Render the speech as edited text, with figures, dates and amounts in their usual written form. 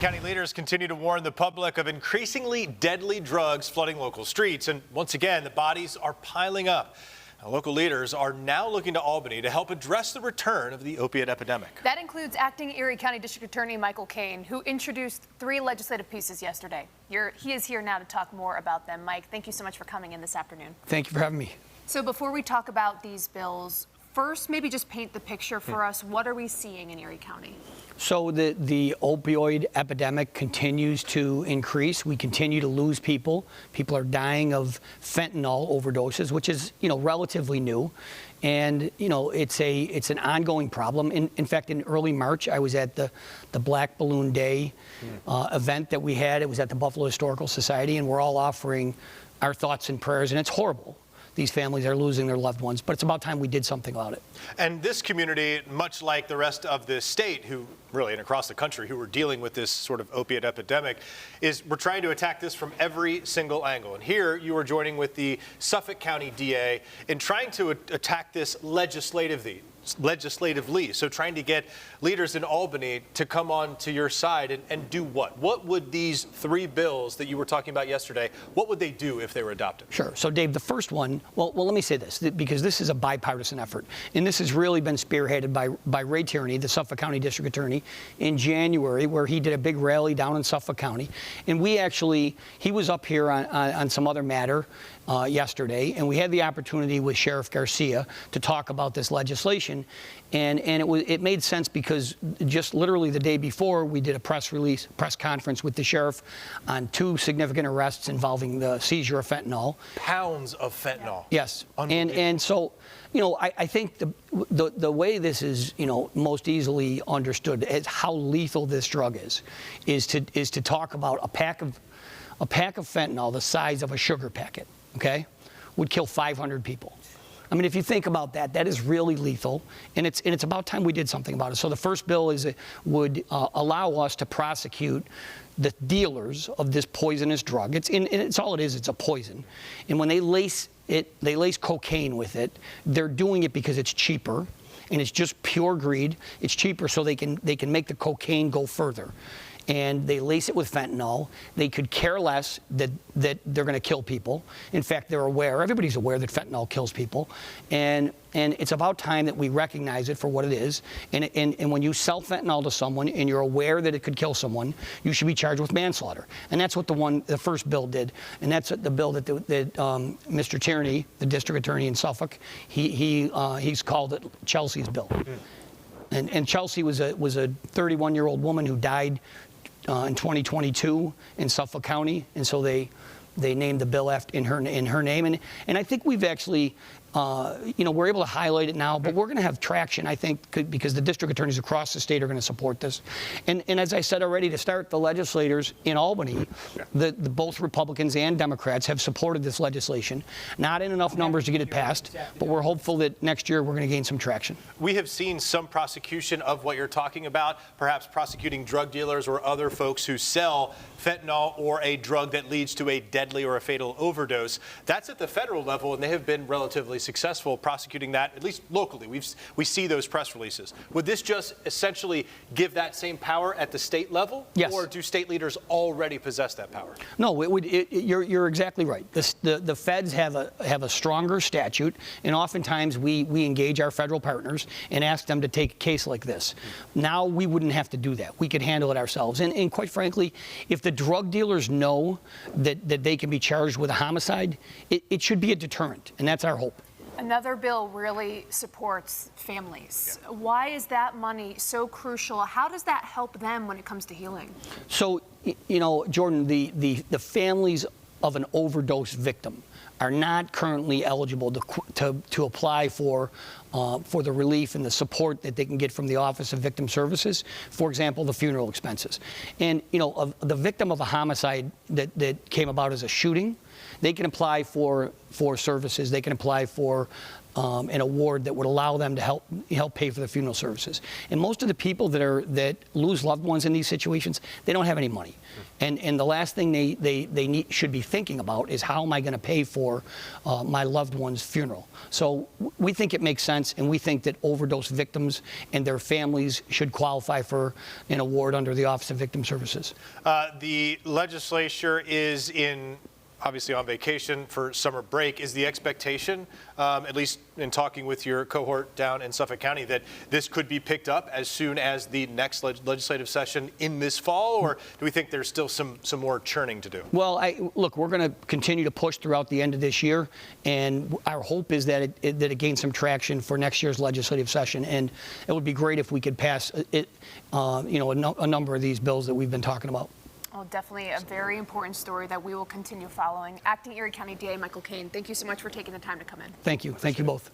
County leaders continue to warn the public of increasingly deadly drugs flooding local streets. And once again, the bodies are piling up. Now, local leaders are now looking to Albany to help address the return of the opiate epidemic. That includes acting Erie County District Attorney Michael Cain, who introduced 3 legislative pieces yesterday. He is here now to talk more about them. Mike, thank you so much for coming in this afternoon. Thank you for having me. So before we talk about these bills, first, maybe just paint the picture for us. What are we seeing in Erie County? So the opioid epidemic continues to increase. We continue to lose people. People are dying of fentanyl overdoses, which is, relatively new. And, it's an ongoing problem. In fact, in early March, I was at the Black Balloon Day event that we had. It was at the Buffalo Historical Society, and we're all offering our thoughts and prayers, and it's horrible. These families are losing their loved ones, but it's about time we did something about it. And this community, much like the rest of the state, and across the country, who are dealing with this sort of opiate epidemic, we're trying to attack this from every single angle. And here you are joining with the Suffolk County DA in trying to attack this legislatively. So trying to get leaders in Albany to come on to your side and do what? What would these 3 bills that you were talking about yesterday, what would they do if they were adopted? Sure. So, Dave, the first one, well, let me say this, because this is a bipartisan effort. And this has really been spearheaded by Ray Tierney, the Suffolk County District Attorney, in January, where he did a big rally down in Suffolk County. And he was up here on some other matter yesterday, and we had the opportunity with Sheriff Garcia to talk about this legislation. And it made sense because just literally the day before, we did a press conference with the sheriff on 2 significant arrests involving the seizure of fentanyl. Pounds of fentanyl. Yes. And so, I think the way this is, most easily understood as how lethal this drug is to talk about a pack of fentanyl the size of a sugar packet, okay, would kill 500 people. I mean, if you think about that, that is really lethal, and it's about time we did something about it. So the first bill would allow us to prosecute the dealers of this poisonous drug. It's all it is. It's a poison, and when they lace cocaine with it. They're doing it because it's cheaper, and it's just pure greed. It's cheaper so they can make the cocaine go further. And they lace it with fentanyl. They could care less that they're going to kill people. In fact, they're aware. Everybody's aware that fentanyl kills people. And it's about time that we recognize it for what it is. And when you sell fentanyl to someone and you're aware that it could kill someone, you should be charged with manslaughter. And that's what the first bill did. And that's the bill that Mr. Tierney, the district attorney in Suffolk, he's called it Chelsea's bill. And Chelsea was a 31-year-old woman who died in 2022 in Suffolk County, and so they named the bill in her name. And I think we've actually, we're able to highlight it now, but we're going to have traction, I think, because the district attorneys across the state are going to support this. And as I said already, to start, the legislators in Albany, both Republicans and Democrats have supported this legislation. Not in enough numbers to get it passed, but we're hopeful that next year we're going to gain some traction. We have seen some prosecution of what you're talking about, perhaps prosecuting drug dealers or other folks who sell fentanyl or a drug that leads to a deadly or a fatal overdose. That's at the federal level, and they have been relatively successful prosecuting that, at least locally. We see those press releases. Would this just essentially give that same power at the state level? Yes. Or do state leaders already possess that power? No, you're exactly right. The feds have a stronger statute, and oftentimes we engage our federal partners and ask them to take a case like this. Now we wouldn't have to do that. We could handle it ourselves. And quite frankly, if the drug dealers know that they can be charged with a homicide, it should be a deterrent, and that's our hope. Another bill really supports families. Yeah. Why is that money so crucial? How does that help them when it comes to healing? So, Jordan, the families of an overdose victim are not currently eligible to apply for the relief and the support that they can get from the Office of Victim Services. For example, the funeral expenses. And the victim of a homicide that came about as a shooting, they can apply for services. They can apply for an award that would allow them to help pay for the funeral services. And most of the people that lose loved ones in these situations, they don't have any money. And the last thing they should be thinking about is, how am I going to pay for my loved one's funeral? So we think it makes sense, and we think that overdose victims and their families should qualify for an award under the Office of Victim Services. The legislature is obviously on vacation for summer break. Is the expectation, at least in talking with your cohort down in Suffolk County, that this could be picked up as soon as the next legislative session in this fall, or do we think there's still some more churning to do? Well, look, we're going to continue to push throughout the end of this year, and our hope is that it gains some traction for next year's legislative session. And it would be great if we could pass a number of these bills that we've been talking about. Well, definitely a very important story that we will continue following. Acting Erie County DA Michael Cain, thank you so much for taking the time to come in. Thank you. Thank you both.